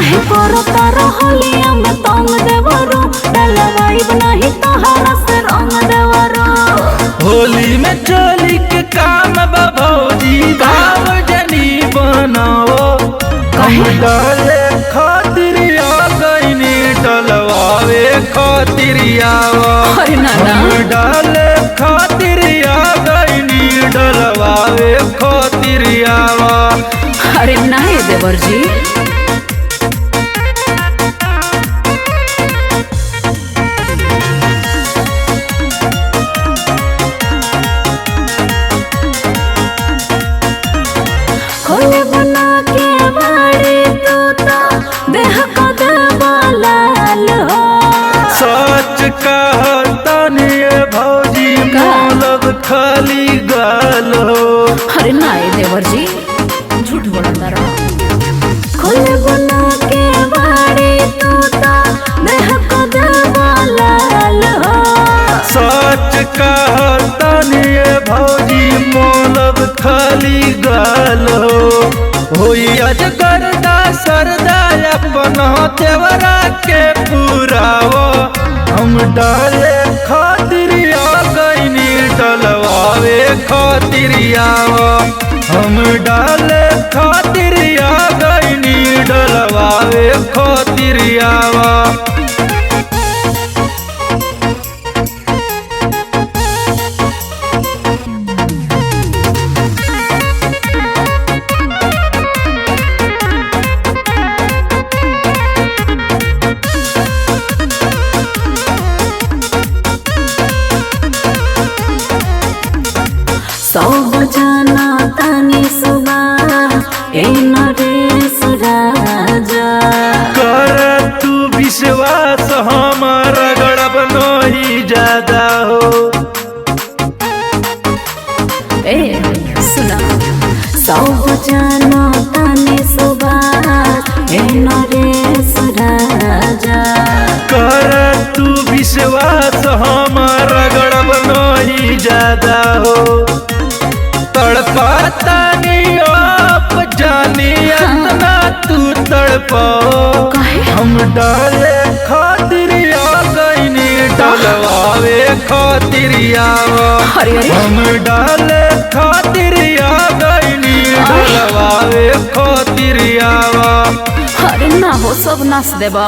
काहे करता रहलिया में तंग देवरो डलवाइब नहीं तहरा से रंग देवरो। होली में चोली के काम भौजी भाव जनी बनाओ। हम डाले खातिर आ गईनी डलवावे खातिर आवा। हम डाले खातिर आ गईनी डलवावे खातिर आवा। अरे नहीं देवर जी खोले बना के बाड़े तोता देह को दबालाल हो। सच कहतनी भौजी मोलब खाली गाल हो। अरे नहीं देवर जी झूठ बोलता रहो। खोले बना के बाड़े तोता देह को दबालाल हो। सच कहतनी भौजी मोलब खाली गाल हो। आज करदा सरदा अपना तेवरा के पुरावो। हम डाले खातिर आ गईनी डलवावे खातिर आवा। हम डाले खातिर आ गईनी डलवावे खातिर आवा। सब जाना तानी सुबह ए नरेश राजा। कर तू विश्वास हमारा गड़ब नहीं ज्यादा हो। ए सुना सब जाना तानी सुबह ए नरेश राजा। कर तू विश्वास हमारा गड़ब नहीं ज्यादा हो। तड़पातानी आप जानी इतना तू तड़पाओ। हम डाले खातिर आ गईनी डलवावे खातिर आवा। हम डाले खातिर आ गईनी डलवावे खातिर आवा। अरे ना हो सब नाच देबा।